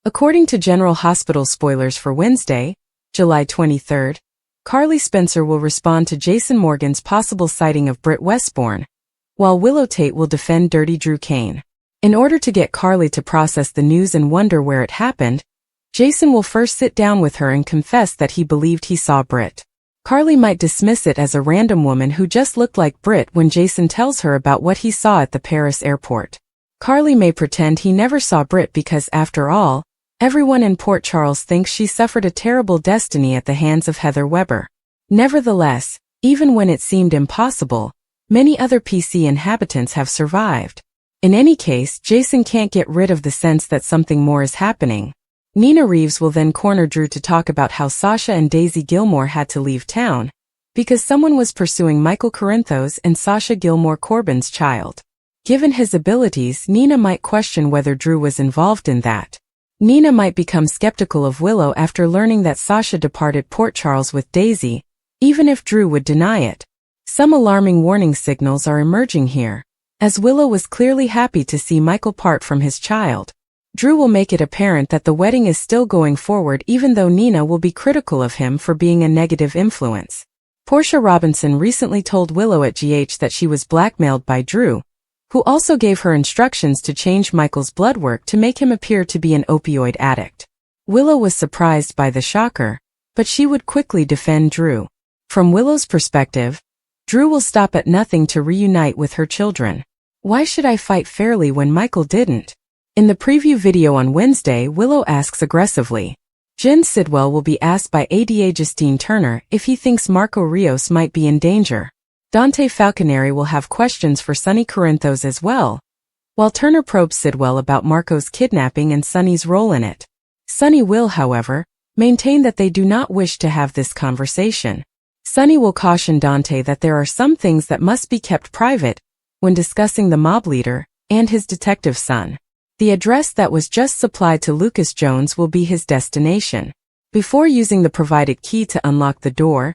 According to General Hospital spoilers for Wednesday, July 23rd, Carly Spencer will respond to Jason Morgan's possible sighting of Britt Westbourne, while Willow Tate will defend Dirty Drew Kane. In order to get Carly to process the news and wonder where it happened, Jason will first sit down with her and confess that he believed he saw Britt. Carly might dismiss it as a random woman who just looked like Britt when Jason tells her about what he saw at the Paris airport. Carly may pretend he never saw Britt because, after all, everyone in Port Charles thinks she suffered a terrible destiny at the hands of Heather Weber. Nevertheless, even when it seemed impossible, many other PC inhabitants have survived. In any case, Jason can't get rid of the sense that something more is happening. Nina Reeves will then corner Drew to talk about how Sasha and Daisy Gilmore had to leave town because someone was pursuing Michael Corinthos and Sasha Gilmore Corbin's child. Given his abilities, Nina might question whether Drew was involved in that. Nina might become skeptical of Willow after learning that Sasha departed Port Charles with Daisy, even if Drew would deny it. Some alarming warning signals are emerging here, as Willow was clearly happy to see Michael part from his child. Drew will make it apparent that the wedding is still going forward even though Nina will be critical of him for being a negative influence. Portia Robinson recently told Willow at GH that she was blackmailed by Drew, who also gave her instructions to change Michael's blood work to make him appear to be an opioid addict. Willow was surprised by the shocker, but she would quickly defend Drew. From Willow's perspective, Drew will stop at nothing to reunite with her children. Why should I fight fairly when Michael didn't? In the preview video on Wednesday, Willow asks aggressively. Jen Sidwell will be asked by ADA Justine Turner if he thinks Marco Rios might be in danger. Dante Falconeri will have questions for Sonny Corinthos as well, while Turner probes Sidwell about Marco's kidnapping and Sonny's role in it. Sonny will, however, maintain that they do not wish to have this conversation. Sonny will caution Dante that there are some things that must be kept private when discussing the mob leader and his detective son. The address that was just supplied to Lucas Jones will be his destination. Before using the provided key to unlock the door,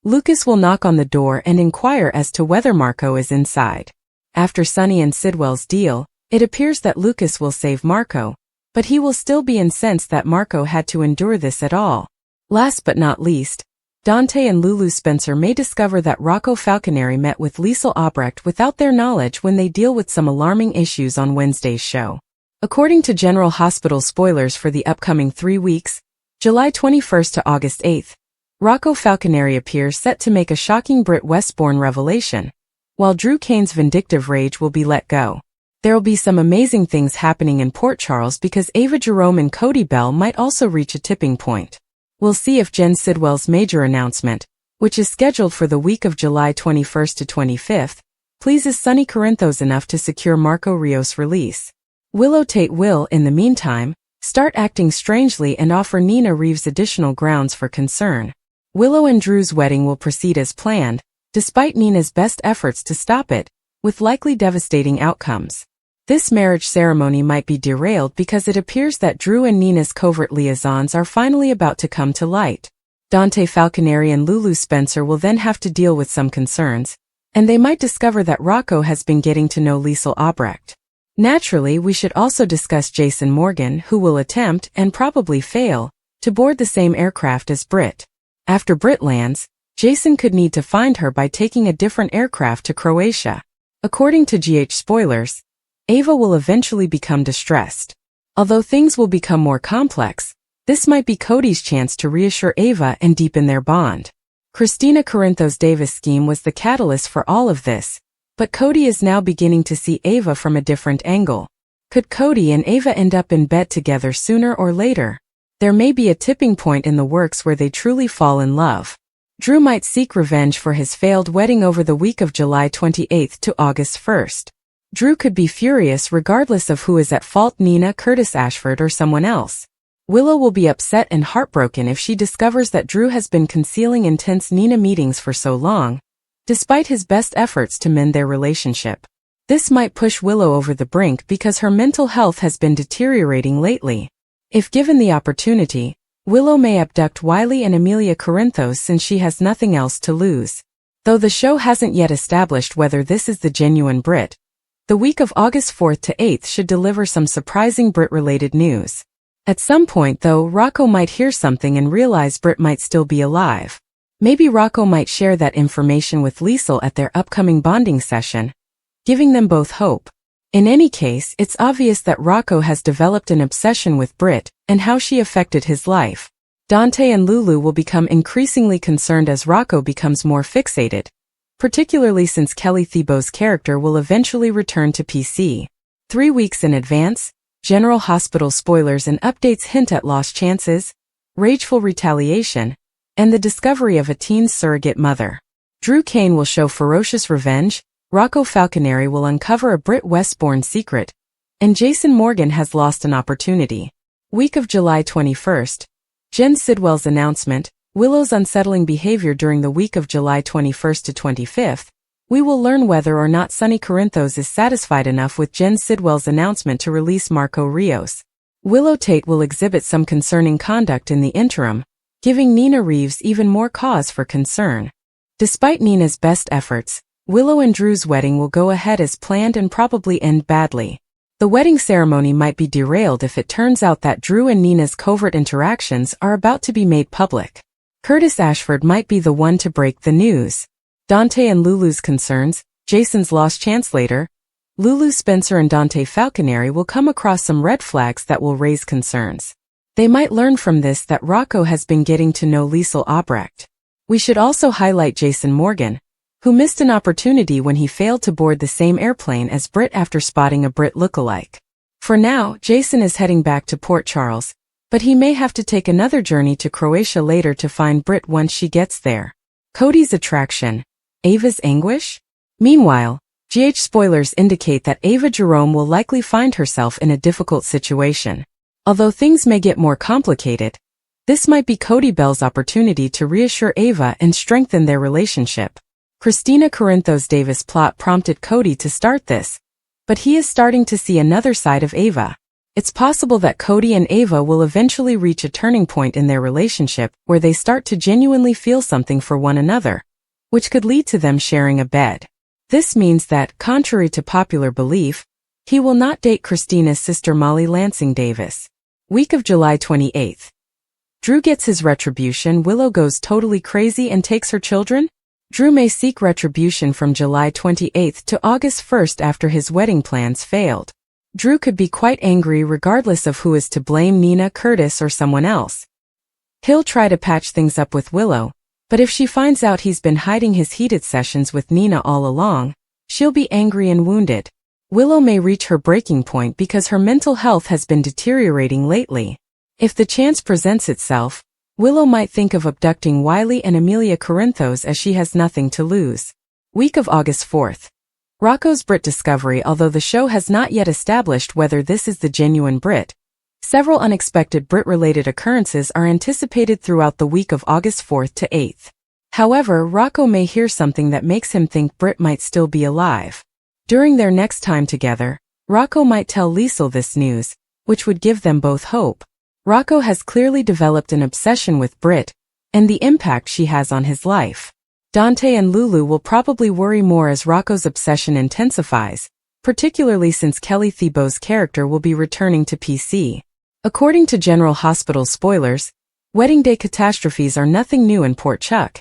Lucas will knock on the door and inquire as to whether Marco is inside. After Sonny and Sidwell's deal, it appears that Lucas will save Marco, but he will still be incensed that Marco had to endure this at all. Last but not least, Dante and Lulu Spencer may discover that Rocco Falconeri met with Liesl Obrecht without their knowledge when they deal with some alarming issues on Wednesday's show. According to General Hospital spoilers for the upcoming 3 weeks, July 21st to August 8th, Rocco Falconeri appears set to make a shocking Britt Westbourne revelation, while Drew Kane's vindictive rage will be let go. There'll be some amazing things happening in Port Charles because Ava Jerome and Cody Bell might also reach a tipping point. We'll see if Jen Sidwell's major announcement, which is scheduled for the week of July 21st to 25th, pleases Sonny Corinthos enough to secure Marco Rios' release. Willow Tate will, in the meantime, start acting strangely and offer Nina Reeves additional grounds for concern. Willow and Drew's wedding will proceed as planned, despite Nina's best efforts to stop it, with likely devastating outcomes. This marriage ceremony might be derailed because it appears that Drew and Nina's covert liaisons are finally about to come to light. Dante Falconeri and Lulu Spencer will then have to deal with some concerns, and they might discover that Rocco has been getting to know Liesl Obrecht. Naturally, we should also discuss Jason Morgan, who will attempt, and probably fail, to board the same aircraft as Britt. After Britt lands, Jason could need to find her by taking a different aircraft to Croatia. According to GH spoilers, Ava will eventually become distressed. Although things will become more complex, this might be Cody's chance to reassure Ava and deepen their bond. Christina Corinthos Davis' scheme was the catalyst for all of this, but Cody is now beginning to see Ava from a different angle. Could Cody and Ava end up in bed together sooner or later? There may be a tipping point in the works where they truly fall in love. Drew might seek revenge for his failed wedding over the week of July 28th to August 1st. Drew could be furious regardless of who is at fault, Nina, Curtis Ashford, or someone else. Willow will be upset and heartbroken if she discovers that Drew has been concealing intense Nina meetings for so long, despite his best efforts to mend their relationship. This might push Willow over the brink because her mental health has been deteriorating lately. If given the opportunity, Willow may abduct Wiley and Amelia Corinthos since she has nothing else to lose. Though the show hasn't yet established whether this is the genuine Britt, the week of August 4th to 8th should deliver some surprising Britt-related news. At some point though, Rocco might hear something and realize Britt might still be alive. Maybe Rocco might share that information with Liesl at their upcoming bonding session, giving them both hope. In any case, it's obvious that Rocco has developed an obsession with Britt and how she affected his life. Dante and Lulu will become increasingly concerned as Rocco becomes more fixated, particularly since Kelly Thibault's character will eventually return to PC. 3 weeks in advance, General Hospital spoilers and updates hint at lost chances, rageful retaliation, and the discovery of a teen's surrogate mother. Drew Kane will show ferocious revenge, Rocco Falconeri will uncover a Britt Westbourne secret, and Jason Morgan has lost an opportunity. Week of July 21st, Jen Sidwell's announcement, Willow's unsettling behavior during the week of July 21st to 25th, we will learn whether or not Sonny Corinthos is satisfied enough with Jen Sidwell's announcement to release Marco Rios. Willow Tate will exhibit some concerning conduct in the interim, giving Nina Reeves even more cause for concern. Despite Nina's best efforts, Willow and Drew's wedding will go ahead as planned and probably end badly. The wedding ceremony might be derailed if it turns out that Drew and Nina's covert interactions are about to be made public. Curtis Ashford might be the one to break the news. Dante and Lulu's concerns, Jason's lost chance later, Lulu Spencer and Dante Falconeri will come across some red flags that will raise concerns. They might learn from this that Rocco has been getting to know Liesl Obrecht. We should also highlight Jason Morgan, who missed an opportunity when he failed to board the same airplane as Britt after spotting a Britt lookalike. For now, Jason is heading back to Port Charles, but he may have to take another journey to Croatia later to find Britt once she gets there. Cody's attraction. Ava's anguish? Meanwhile, GH spoilers indicate that Ava Jerome will likely find herself in a difficult situation. Although things may get more complicated, this might be Cody Bell's opportunity to reassure Ava and strengthen their relationship. Christina Corinthos Davis' plot prompted Cody to start this, but he is starting to see another side of Ava. It's possible that Cody and Ava will eventually reach a turning point in their relationship where they start to genuinely feel something for one another, which could lead to them sharing a bed. This means that, contrary to popular belief, he will not date Christina's sister Molly Lansing Davis. Week of July 28th. Drew gets his retribution. Willow goes totally crazy and takes her children? Drew may seek retribution from July 28th to August 1st after his wedding plans failed. Drew could be quite angry regardless of who is to blame, Nina, Curtis, or someone else. He'll try to patch things up with Willow, but if she finds out he's been hiding his heated sessions with Nina all along, she'll be angry and wounded. Willow may reach her breaking point because her mental health has been deteriorating lately. If the chance presents itself, Willow might think of abducting Wiley and Amelia Corinthos as she has nothing to lose. Week of August 4th. Rocco's Britt discovery. Although the show has not yet established whether this is the genuine Britt, several unexpected Britt-related occurrences are anticipated throughout the week of August 4th to 8th. However, Rocco may hear something that makes him think Britt might still be alive. During their next time together, Rocco might tell Liesl this news, which would give them both hope. Rocco has clearly developed an obsession with Britt, and the impact she has on his life. Dante and Lulu will probably worry more as Rocco's obsession intensifies, particularly since Kelly Thibault's character will be returning to PC. According to General Hospital spoilers, wedding day catastrophes are nothing new in Port Chuck,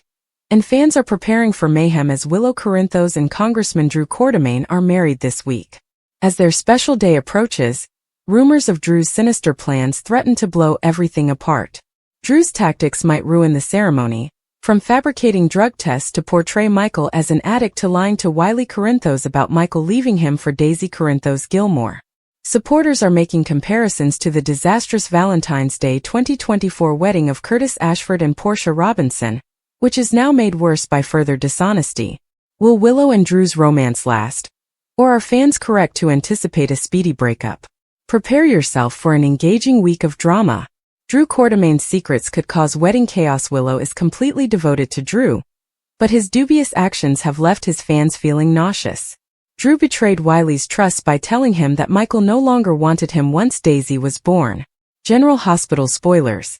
and fans are preparing for mayhem as Willow Corinthos and Congressman Drew Quartermaine are married this week. As their special day approaches, rumors of Drew's sinister plans threaten to blow everything apart. Drew's tactics might ruin the ceremony, from fabricating drug tests to portray Michael as an addict to lying to Wiley Corinthos about Michael leaving him for Daisy Corinthos Gilmore. Supporters are making comparisons to the disastrous Valentine's Day 2024 wedding of Curtis Ashford and Portia Robinson, which is now made worse by further dishonesty. Will Willow and Drew's romance last? Or are fans correct to anticipate a speedy breakup? Prepare yourself for an engaging week of drama. Drew Quartermaine's secrets could cause wedding chaos. Willow is completely devoted to Drew, but his dubious actions have left his fans feeling nauseous. Drew betrayed Wiley's trust by telling him that Michael no longer wanted him once Daisy was born. General Hospital spoilers.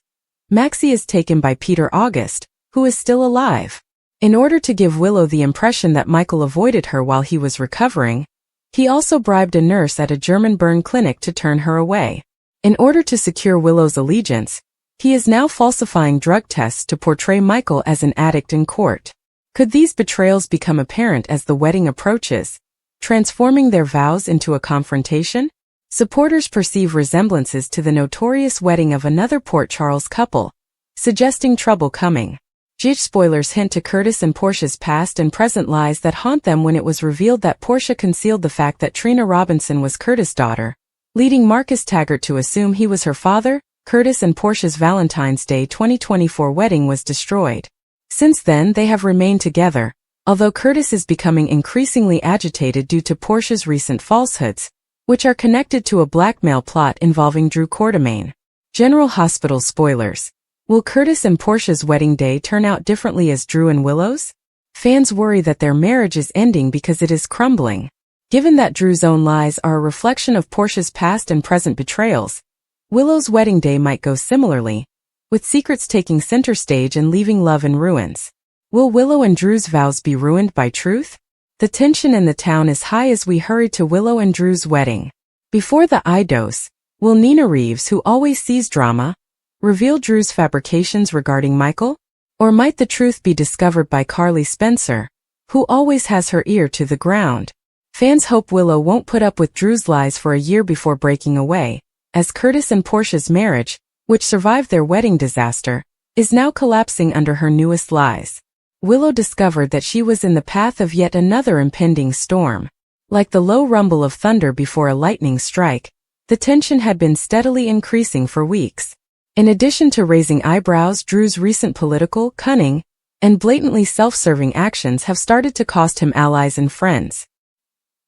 Maxie is taken by Peter August, who is still alive. In order to give Willow the impression that Michael avoided her while he was recovering, he also bribed a nurse at a German burn clinic to turn her away. In order to secure Willow's allegiance, he is now falsifying drug tests to portray Michael as an addict in court. Could these betrayals become apparent as the wedding approaches, transforming their vows into a confrontation? Supporters perceive resemblances to the notorious wedding of another Port Charles couple, suggesting trouble coming. Spoilers hint to Curtis and Portia's past and present lies that haunt them when it was revealed that Portia concealed the fact that Trina Robinson was Curtis' daughter, leading Marcus Taggart to assume he was her father. Curtis and Portia's Valentine's Day 2024 wedding was destroyed. Since then they have remained together, although Curtis is becoming increasingly agitated due to Portia's recent falsehoods, which are connected to a blackmail plot involving Drew Quartermaine. General Hospital spoilers. Will Curtis and Portia's wedding day turn out differently as Drew and Willow's? Fans worry that their marriage is ending because it is crumbling. Given that Drew's own lies are a reflection of Portia's past and present betrayals, Willow's wedding day might go similarly, with secrets taking center stage and leaving love in ruins. Will Willow and Drew's vows be ruined by truth? The tension in the town is high as we hurry to Willow and Drew's wedding. Before the dose, will Nina Reeves, who always sees drama, reveal Drew's fabrications regarding Michael? Or might the truth be discovered by Carly Spencer, who always has her ear to the ground? Fans hope Willow won't put up with Drew's lies for a year before breaking away, as Curtis and Portia's marriage, which survived their wedding disaster, is now collapsing under her newest lies. Willow discovered that she was in the path of yet another impending storm. Like the low rumble of thunder before a lightning strike, the tension had been steadily increasing for weeks. In addition to raising eyebrows, Drew's recent political, cunning, and blatantly self-serving actions have started to cost him allies and friends.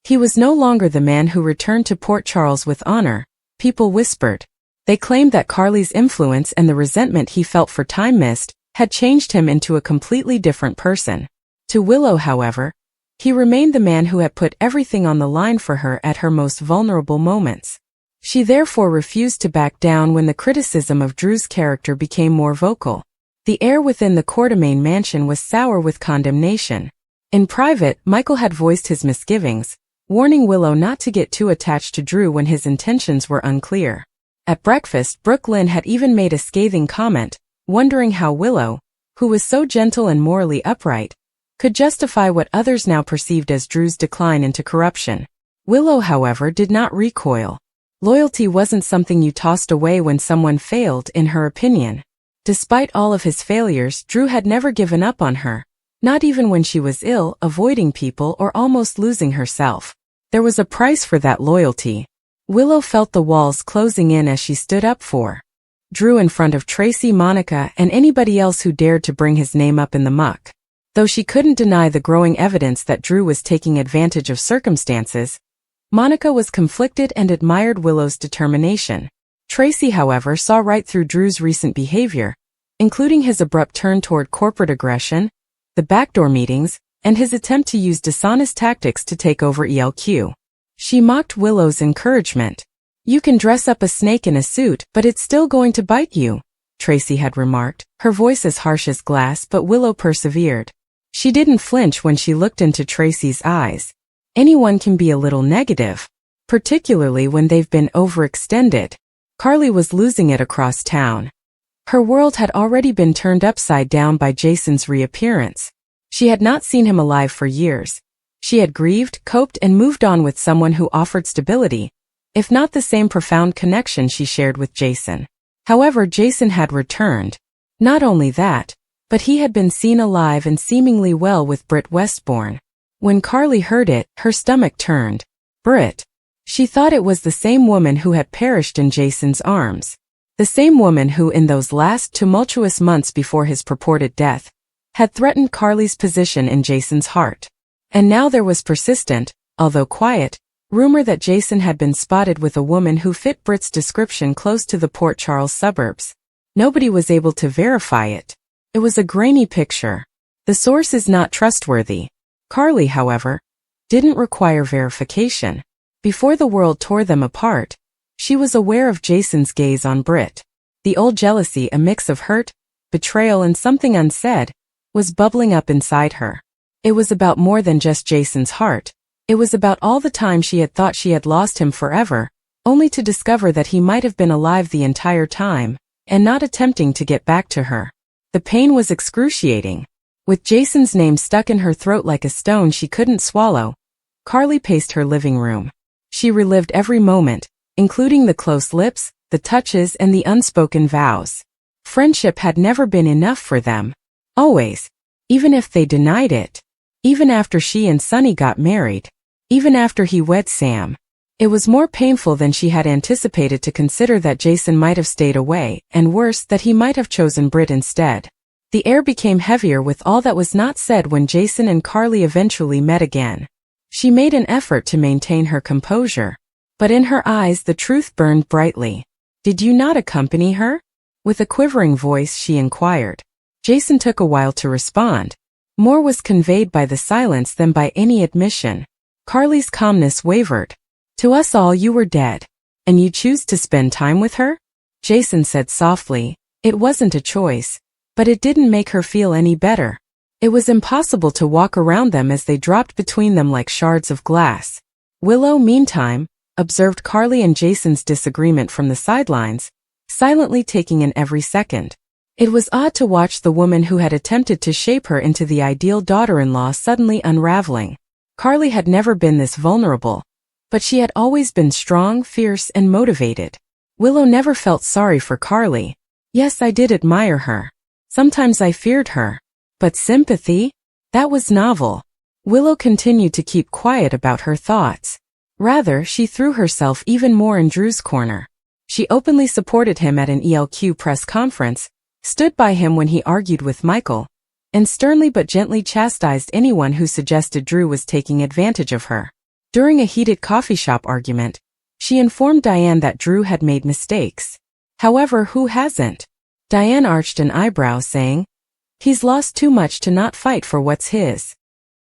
He was no longer the man who returned to Port Charles with honor, people whispered. They claimed that Carly's influence and the resentment he felt for time missed had changed him into a completely different person. To Willow, however, he remained the man who had put everything on the line for her at her most vulnerable moments. She therefore refused to back down when the criticism of Drew's character became more vocal. The air within the Quartermaine mansion was sour with condemnation. In private, Michael had voiced his misgivings, warning Willow not to get too attached to Drew when his intentions were unclear. At breakfast, Brooke Lynn had even made a scathing comment, wondering how Willow, who was so gentle and morally upright, could justify what others now perceived as Drew's decline into corruption. Willow, however, did not recoil. Loyalty wasn't something you tossed away when someone failed, in her opinion. Despite all of his failures, Drew had never given up on her, not even when she was ill, avoiding people, or almost losing herself. There was a price for that loyalty. Willow felt the walls closing in as she stood up for Drew in front of Tracy, Monica, and anybody else who dared to bring his name up in the muck. Though she couldn't deny the growing evidence that Drew was taking advantage of circumstances, Monica was conflicted and admired Willow's determination. Tracy, however, saw right through Drew's recent behavior, including his abrupt turn toward corporate aggression, the backdoor meetings, and his attempt to use dishonest tactics to take over ELQ. She mocked Willow's encouragement. "You can dress up a snake in a suit, but it's still going to bite you," Tracy had remarked, her voice as harsh as glass, but Willow persevered. She didn't flinch when she looked into Tracy's eyes. Anyone can be a little negative, particularly when they've been overextended. Carly was losing it across town. Her world had already been turned upside down by Jason's reappearance. She had not seen him alive for years. She had grieved, coped, and moved on with someone who offered stability, if not the same profound connection she shared with Jason. However, Jason had returned. Not only that, but he had been seen alive and seemingly well with Britt Westbourne. When Carly heard it, her stomach turned. Britt. She thought it was the same woman who had perished in Jason's arms. The same woman who, in those last tumultuous months before his purported death, had threatened Carly's position in Jason's heart. And now there was persistent, although quiet, rumor that Jason had been spotted with a woman who fit Britt's description close to the Port Charles suburbs. Nobody was able to verify it. It was a grainy picture. The source is not trustworthy. Carly, however, didn't require verification. Before the world tore them apart, she was aware of Jason's gaze on Britt. The old jealousy, a mix of hurt, betrayal, and something unsaid, was bubbling up inside her. It was about more than just Jason's heart. It was about all the time she had thought she had lost him forever, only to discover that he might have been alive the entire time, and not attempting to get back to her. The pain was excruciating. With Jason's name stuck in her throat like a stone she couldn't swallow, Carly paced her living room. She relived every moment, including the close lips, the touches, and the unspoken vows. Friendship had never been enough for them. Always. Even if they denied it. Even after she and Sonny got married. Even after he wed Sam. It was more painful than she had anticipated to consider that Jason might have stayed away, and worse, that he might have chosen Britt instead. The air became heavier with all that was not said when Jason and Carly eventually met again. She made an effort to maintain her composure. But in her eyes the truth burned brightly. "Did you not accompany her?" With a quivering voice she inquired. Jason took a while to respond. More was conveyed by the silence than by any admission. Carly's calmness wavered. "To us all you were dead. And you choose to spend time with her?" Jason said softly. It wasn't a choice. But it didn't make her feel any better. It was impossible to walk around them as they dropped between them like shards of glass. Willow, meantime, observed Carly and Jason's disagreement from the sidelines, silently taking in every second. It was odd to watch the woman who had attempted to shape her into the ideal daughter-in-law suddenly unraveling. Carly had never been this vulnerable. But she had always been strong, fierce, and motivated. Willow never felt sorry for Carly. "Yes, I did admire her. Sometimes I feared her. But sympathy? That was novel." Willow continued to keep quiet about her thoughts. Rather, she threw herself even more in Drew's corner. She openly supported him at an ELQ press conference, stood by him when he argued with Michael, and sternly but gently chastised anyone who suggested Drew was taking advantage of her. During a heated coffee shop argument, she informed Diane that Drew had made mistakes. However, who hasn't? Diane arched an eyebrow, saying, "He's lost too much to not fight for what's his."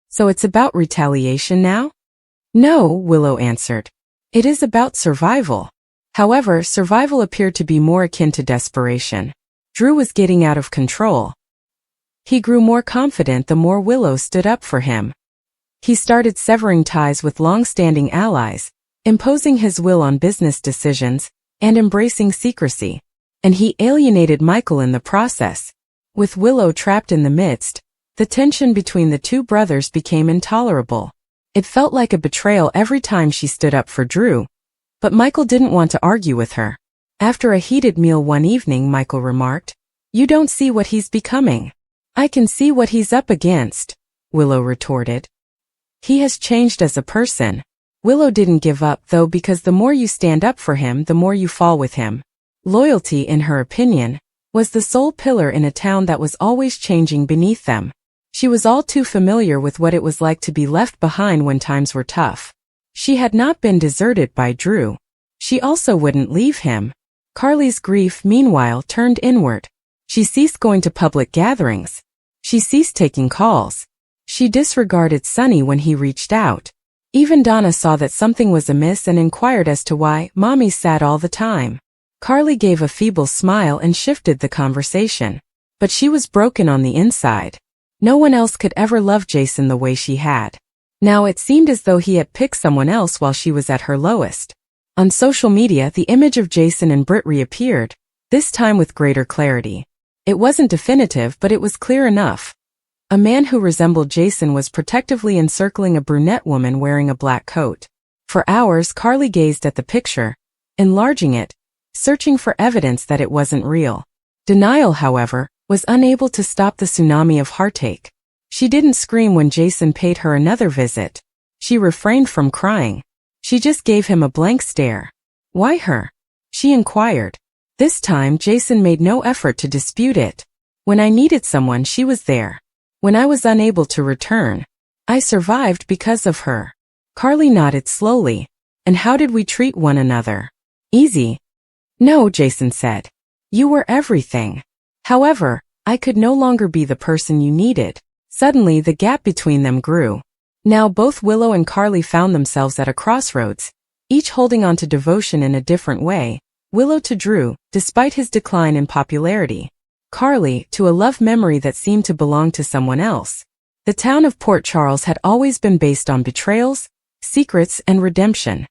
"So it's about retaliation now?" "No," Willow answered. "It is about survival." However, survival appeared to be more akin to desperation. Drew was getting out of control. He grew more confident the more Willow stood up for him. He started severing ties with long-standing allies, imposing his will on business decisions, and embracing secrecy. And he alienated Michael in the process. With Willow trapped in the midst, the tension between the two brothers became intolerable. It felt like a betrayal every time she stood up for Drew. But Michael didn't want to argue with her. After a heated meal one evening, Michael remarked, "You don't see what he's becoming." "I can see what he's up against," Willow retorted. "He has changed as a person." Willow didn't give up, though, because the more you stand up for him, the more you fall with him. Loyalty, in her opinion, was the sole pillar in a town that was always changing beneath them. She was all too familiar with what it was like to be left behind when times were tough. She had not been deserted by Drew. She also wouldn't leave him. Carly's grief, meanwhile, turned inward. She ceased going to public gatherings. She ceased taking calls. She disregarded Sonny when he reached out. Even Donna saw that something was amiss and inquired as to why Mommy sad all the time. Carly gave a feeble smile and shifted the conversation. But she was broken on the inside. No one else could ever love Jason the way she had. Now it seemed as though he had picked someone else while she was at her lowest. On social media, the image of Jason and Britt reappeared, this time with greater clarity. It wasn't definitive, but it was clear enough. A man who resembled Jason was protectively encircling a brunette woman wearing a black coat. For hours, Carly gazed at the picture, enlarging it, searching for evidence that it wasn't real. Denial, however, was unable to stop the tsunami of heartache. She didn't scream when Jason paid her another visit. She refrained from crying. She just gave him a blank stare. "Why her?" she inquired. This time, Jason made no effort to dispute it. "When I needed someone, she was there. When I was unable to return, I survived because of her." Carly nodded slowly. "And how did we treat one another?" "Easy." "No," Jason said. "You were everything. However, I could no longer be the person you needed." Suddenly, the gap between them grew. Now both Willow and Carly found themselves at a crossroads, each holding on to devotion in a different way. Willow to Drew, despite his decline in popularity. Carly, to a love memory that seemed to belong to someone else. The town of Port Charles had always been based on betrayals, secrets, and redemption.